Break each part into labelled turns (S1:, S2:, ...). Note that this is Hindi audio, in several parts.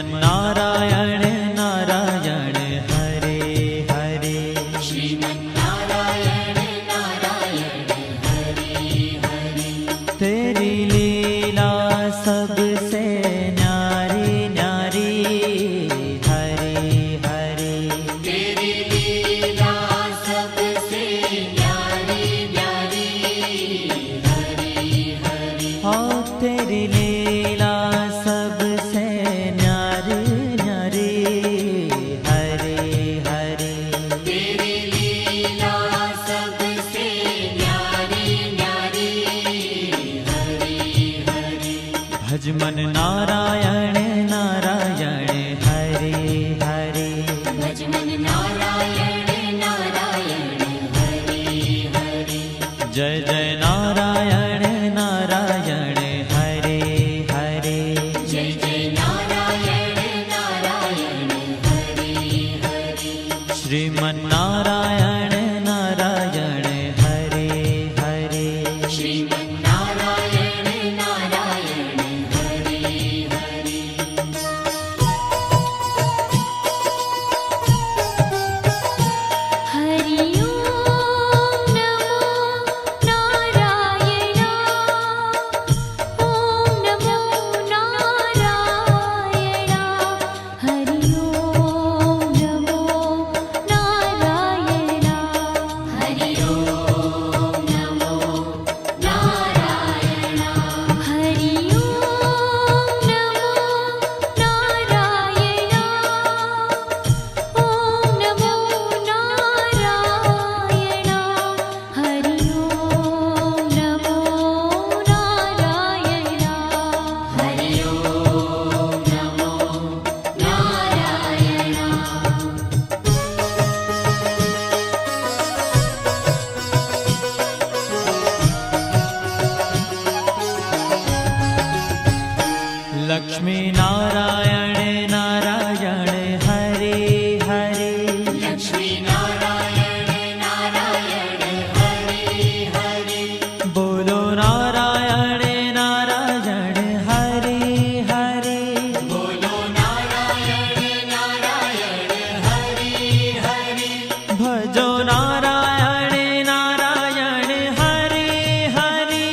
S1: श्रीमन्नारायण नारायण हरे हरे।
S2: श्रीमन्नारायण नारायण हरे हरे।
S1: तेरी लीला सबसे न्यारी न्यारी हरे हरे।
S2: तेरी लीला सबसे न्यारी न्यारी हरे हरे।
S1: हाँ तेरी लीला सबसे न्यारी न्यारी हरे हरे।
S2: तेरी लीला सबसे न्यारी न्यारी हरे हरे।
S1: भज मन नारायण नारायण हरे हरे।
S2: भज मन नारायण नारायण हरे हरे।
S1: जय जय नारायण नारायण हरे हरे।
S2: जय जय नारायण नारायण हरे हरे।
S1: श्रीमन्नारायण नारायण हरे हरे।
S2: श्रीमन्नारायण नारायण हरे हरे। हरि ओम नमो नारायण। ओम नमो नारायण। हरि ओम नमो नारायण। हरि ओम नमो नारायण। हरि ओम नमो नारायण। ओम नमो नारायण। हरि ओम नमो नारायण। हरि ओम नमो नारायण।
S1: लक्ष्मी नारायण नारायण हरे हरे।
S2: लक्ष्मी नारायण नारायण हरे हरे।
S1: बोलो नारायण नारायण हरे हरे।
S2: बोलो नारायण नारायण हरे हरे।
S1: भजो नारायण नारायण हरे हरे।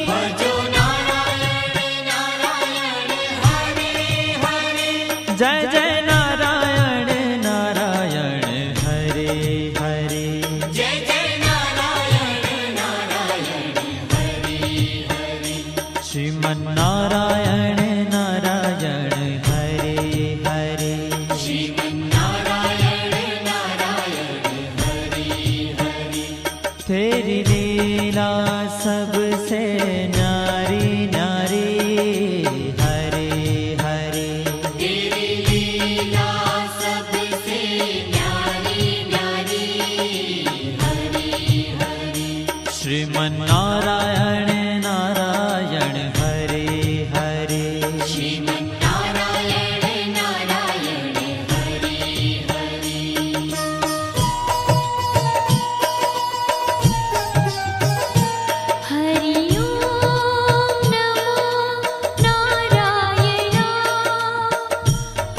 S2: भजो नारायण नारायण हरे हरे।
S1: जय जय नारायण नारायण हरे हरे।
S2: जय जय नारायण नारायण हरे हरे।
S1: श्रीमन्नारायण नारायण हरे हरे।
S2: श्रीमन्नारायण नारायण हरे हरे।
S1: तेरी लीला सबसे न्यारी न्यारी हरे हरे।
S2: तेरी लीला सबसे न्यारी न्यारी हरे हरे।
S1: श्रीमन्नारायण नारायण हरे हरे।
S2: श्रीमन्नारायण नारायण हरे हरे। हरि ओम नमो नारायण।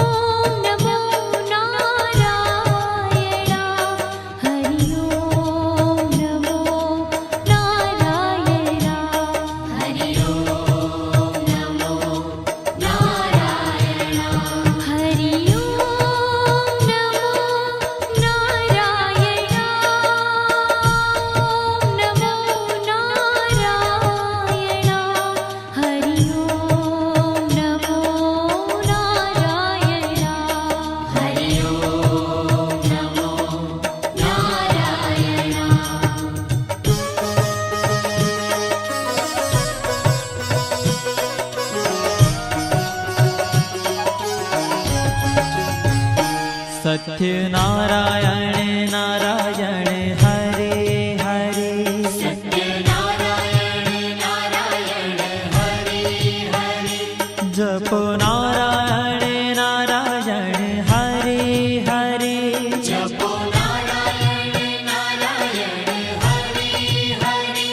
S2: ओम नमो नारायण। हरि ओम नमो नारायण। हरि ओम नमो नारायण। हरि ओम नमो नारायण। ओम नमो नारायण। हरि ओम नमो नारायण। हरि ओम नमो
S1: सत्य नारायण नारायण हरे हरे।
S2: सत्यनारायण नारायण हरे हरे।
S1: जपो नारायण नारायण हरे हरे।
S2: जपो नारायण नारायण हरे हरे।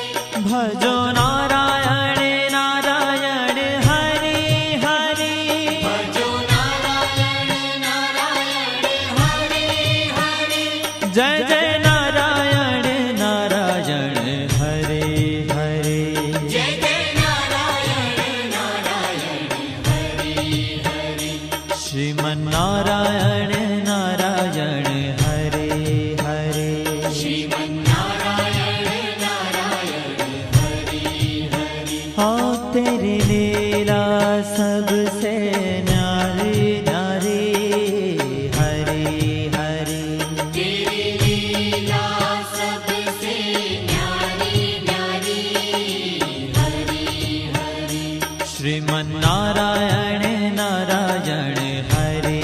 S1: भजो नारायण नारायण हरे हरे।
S2: भजो नारायण
S1: ओ तेरी लीला सबसे न्यारी न्यारी हरि हरि
S2: तेरी लीला सबसे न्यारी न्यारी हरि हरि
S1: श्रीमन्नारायण नारायण हरे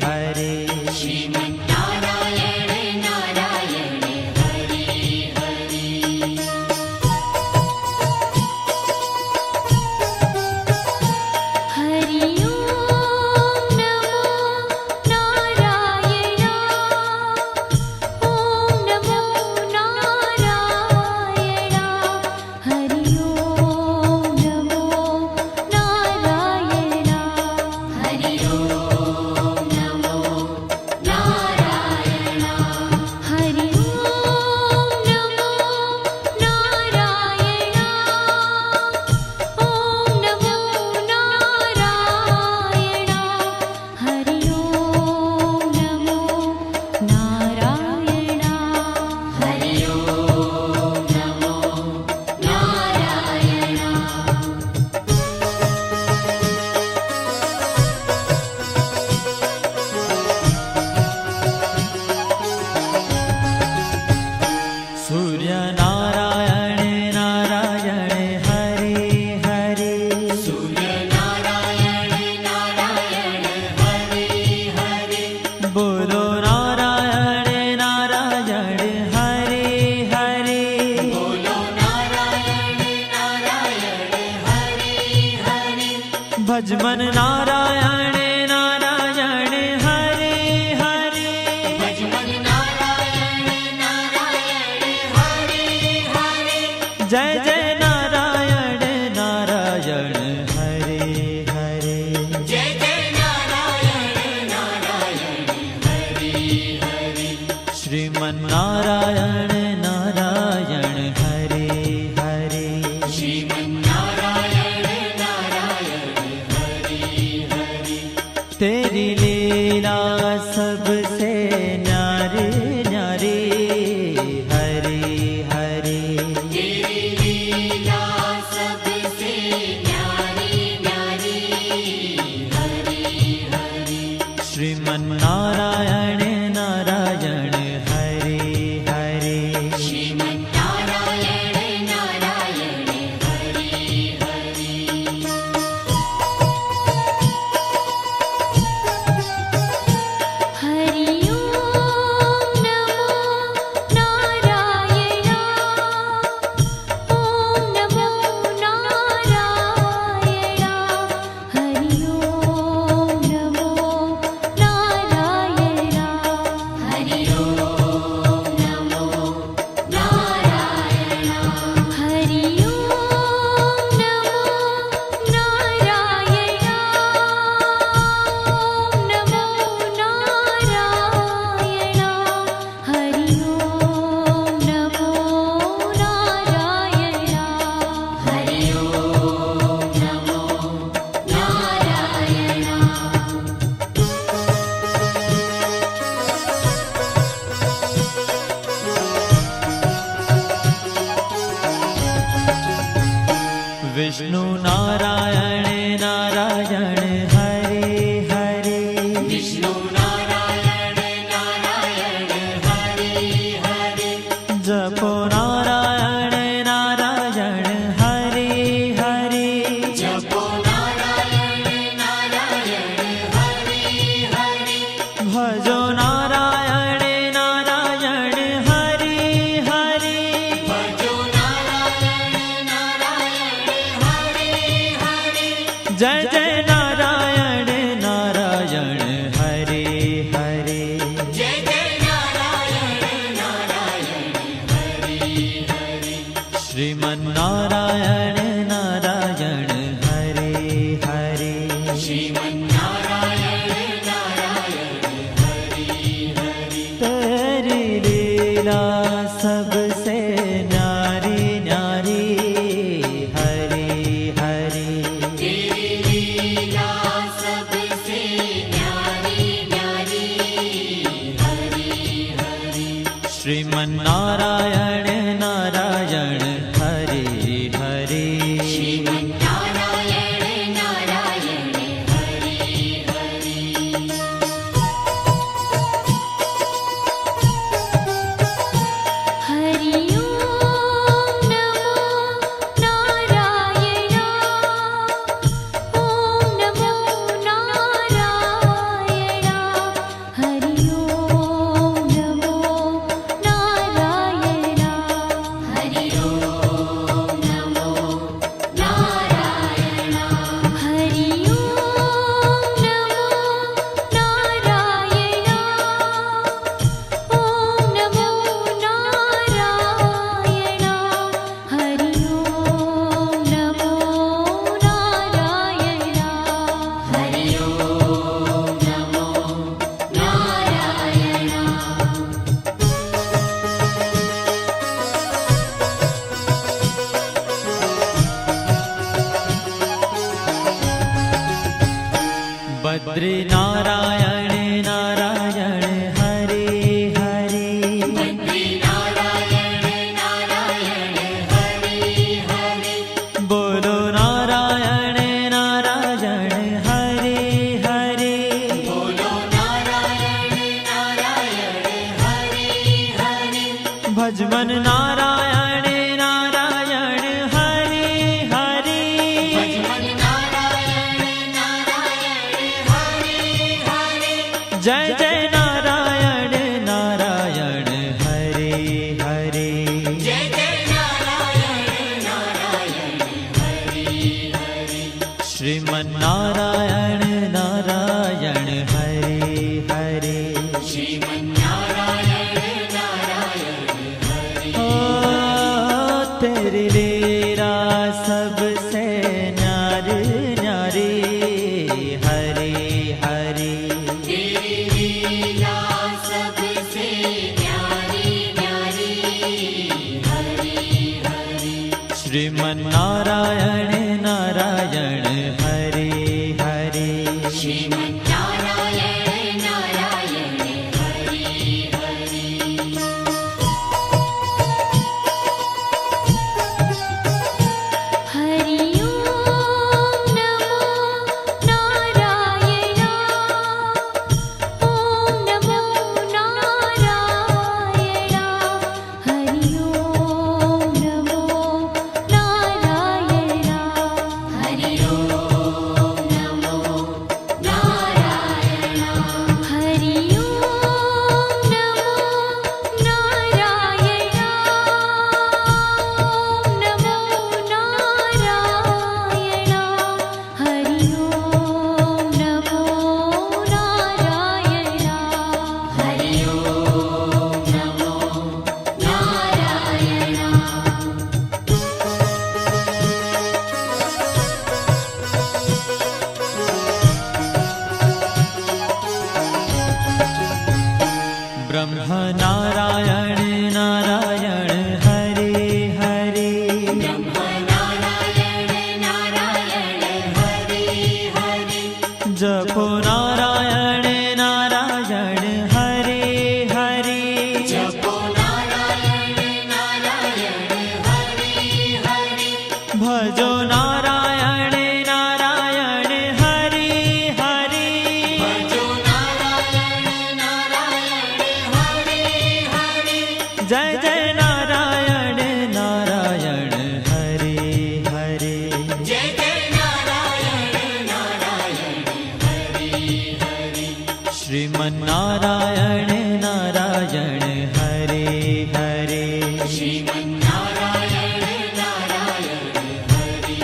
S1: हरे
S2: श्रीमन्नारायण नारायण हरि हरि हरि ओम नमो नारायण ओम नमो नारायण हरि ओम नमो नारायण हरि ओम नमो नारायण हरि ओम नमो नारायण ओम नमो नारायण हरि ओम नमो नारायण हरि ओम नमो नारायण
S1: सूर्य नारायण नारायण हरे हरे
S2: सूर्य नारायण नारायण हरि हरि
S1: बोलो नारायण नारायण हरे हरे
S2: बोलो नारायण नारायण हरि हरि
S1: भजमन नारायण नारायण हरे हरे
S2: भजमन नारायण नारायण हरि हरि
S1: जय जय नारायण नारायण हरे हरे
S2: जय जय नारायण नारायण हरि हरि
S1: श्रीमन्नारायण नारायण हरे हरे
S2: श्रीमन्नारायण नारायण हरि हरि
S1: तेरी लीला सबसे न्यारी न्यारी हरे हरे
S2: तेरी लीला सबसे न्यारी न्यारी हरि हरि
S1: श्रीमन्नारायण नारायण हरे हरे
S2: श्रीमन्नारायण नारायण हरि हरि हरि ओम नमो नारायण ओम नमो नारायण हरि ओम नमो नारायण हरि ओम नमो नारायण हरि ओम नमो नारायण ओम नमो नारायण हरि ओम नमो नारायण हरि ओम नमो नारायण
S1: विष्णु नारायण नारायण हरे हरे
S2: विष्णु नारायण नारायण हरि हरि
S1: जपो नारायण नारायण हरे हरे
S2: जपो नारायण नारायण हरि हरि
S1: भजो नारायण नारायण हरे हरे
S2: भजो नारायण नारायण हरि हरि
S1: जय जय नारायण नारायण हरे हरे
S2: जय जय नारायण नारायण हरि हरि
S1: श्रीमन्नारायण नारायण हरे हरे
S2: श्रीमन्नारायण नारायण हरि हरि
S1: तेरी लीला सबसे न्यारी न्यारी हरे हरे
S2: तेरी लीला सबसे न्यारी न्यारी हरि हरि
S1: श्रीमन्नारायण नारायण हरे हरे बद्री नारायण नारायण हरे हरे
S2: बद्री नारायण नारायण हरे हरे
S1: बोलो नारायण नारायण हरे हरे
S2: बोलो नारायण नारायण हरे हरे
S1: भजमन नारायण नारायण हरे हरे
S2: भजमन नारायण नारायण हरे हरे
S1: जय जय नारायण नारायण हरे हरे
S2: जय जय नारायण नारायण हरे हरे
S1: श्रीमन नारायण नारायण हरे हरे
S2: श्रीमन्नारायण नारायण हरे
S1: ओ तेरी लीला सबसे न्यारी न्यारी हरे हरे
S2: तेरी लीला सबसे न्यारी न्यारी हरे हरे
S1: श्रीमन नारायण नारायण हरे हरे
S2: श्रीमन्नारायण नारायण हरे हरे हरि ओम नमो नारायण ओम नमो नारायण हरि ओम नमो नारायण हरि ओम नमो नारायण हरि ओम नमो नारायण ओम नमो नारायण हरि ओम नमो नारायण हरि ओम नमो नारायण
S1: ब्रह्म नारायण नारायण हरे हरे
S2: ब्रह्म नारायण नारायण हरे हरे
S1: जपो नारायण नारायण हरे हरे
S2: जपो नारायण नारायण हरे हरे
S1: भजो नारायण नारायण हरे हरे
S2: भजो नारायण नारायण हरे हरे
S1: जय जय नारायण नारायण हरे हरे
S2: जय जय नारायण नारायण हरे हरे
S1: श्रीमन नारायण नारायण हरे हरे
S2: श्रीमन्नारायण नारायण हरे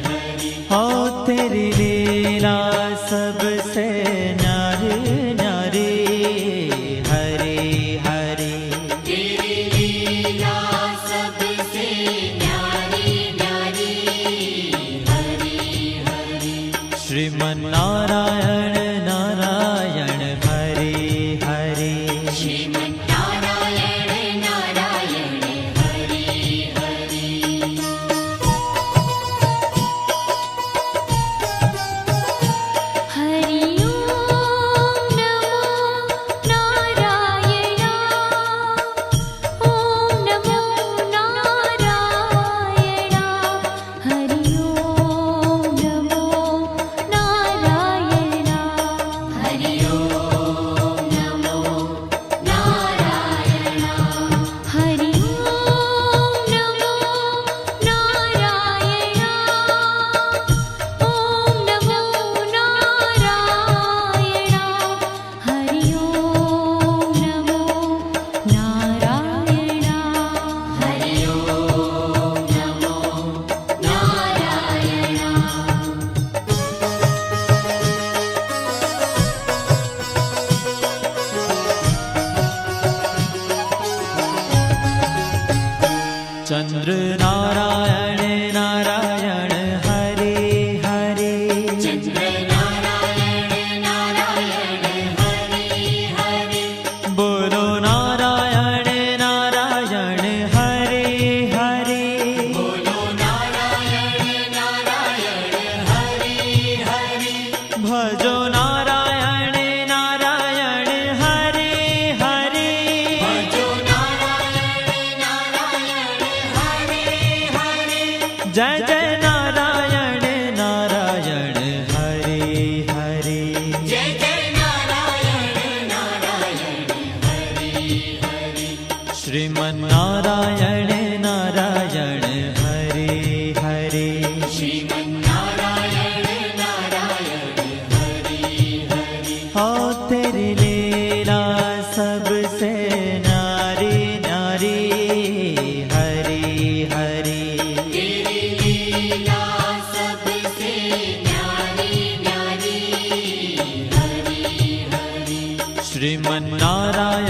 S2: हरे
S1: हो तेरी लीला सबसे न्यारी न्यारी हरे हरे
S2: तेरी लीला सबसे न्यारी न्यारी हरे हरे
S1: श्रीमन नारायण नारायण हरे हरे
S2: श्रीमन्नारायण नारायण हरे हरे हरि ओम नमो नारायण ओम नमो नारायण हरि ओम नमो नारायण
S1: जय जय नारायण नारायण हरे हरे
S2: जय जय नारायण नारायण हरि हरि
S1: श्रीमन् नारायण नारायण हरे हरे
S2: श्रीमन्नारायण नारायण हरि हरि
S1: हो तेरी लीला सबसे न्यारी न्यारी हरी हरी
S2: तेरी लीला सबसे न्यारी न्यारी हरि हरि
S1: श्रीमन् नारायण